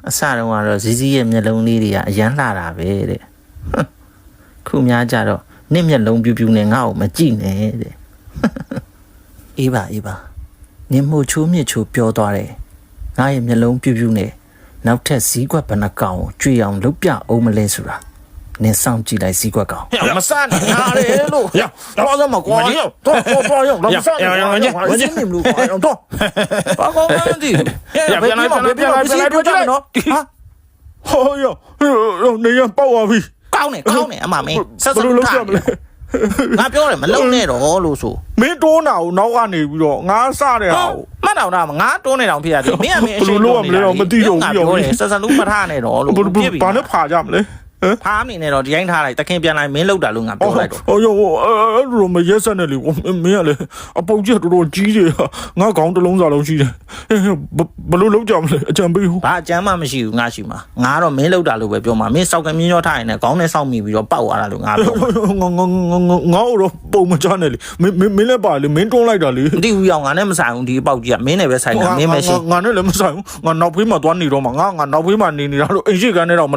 အစတုန်းကတော့ဇီးဇီးရဲ့မျက်လုံးလေးတွေကအရန်လှတာပဲတဲ့ခုများကြတော့နှစ်မျက်လုံးပြူပြူနဲ့ငါ့ကိုမကြည့်နဲ့တဲ့အေးပါနင်မှုချိုးမြစ်ချိုးပြောသွားတယ်ငါရဲ့မျက်လုံးပြူပြူနဲ့နောက်ထပ်ဇီးကွက်ဘဏ္ဍကောင်ကိုကြွေအောင်လုပ်ပြအောင်မလဲဆိုတာနင်စောင့်ကြည့်လိုက်ဇီးကွက်ကောင်မစနဲ့ငါလေလို့တော့စမကွာတော့ရောမစနဲ့မစနဲ့လို့ကွာတော့ဘာကောင်းလဲဒီပြန်လိုက်နော်ဟောရောနေရပေါက်သွားပြီကောင်းတယ်အမမင်းဆက်ဆက်လုပ်ထားငါပြောတယ်မလုံနဲ့တော့လို့ဆိုမင်းတိုးနာကိုနောက်ကနေပြီးတော့ငါစတဲ့ဟာကိုမှတ်တော့တာငါတွန်းနေတော့ဖြစ်ရတယ်မင်းအရှိလို့မလဲတော့မသိတော့ဘူးပြောတယ်ဆက်ဆက်လုံးမထားနဲ့တော့လို့ပြစ်ပြီဘာနဲ့ဖာကြမလဲဖားနေနဲ့တော့ဒီတိုင်းထားလိုက်တခင်ပြန်လိုက်မင်းလောက်တာလို့ငါပြောလိုက်တော့ဟောရောအဲ့လိုမရက်ဆက်နဲ့လေမင်းကလေအပုတ်ကြီးတော်တော်ကြီးတယ်ငါခေါင်းတစ်လုံးစာလုံးရှိတယ်ဘလို့လောက်ကြမလဲအကြံပေးဟုတ်ဘာအကြမ်းမှမရှိဘူးငါရှိမှာငါတော့မင်းလောက်တာလို့ပဲပြောမှာမင်းစောက်ကမြင်းရောထားရင်လည်းခေါင်းနဲ့စောက်မိပြီးတော့ပောက်သွားတာလို့ငါပြောငါတော့ပုံမချနဲ့လေမင်းလည်းပါလေမင်းတွန်းလိုက်တာလေမသိဘူးရောငါနဲ့မဆိုင်ဘူးဒီအပေါက်ကြီးကမင်းနဲ့ပဲဆိုင်တာမင်းမရှိငါနဲ့လည်းမဆိုင်ဘူးငါနောက်ဖေးမှာသွားနေတော့မှာငါနောက်ဖေးမှာနေနေတာလို့အိမ်ရှိကန်နဲ့တော့မ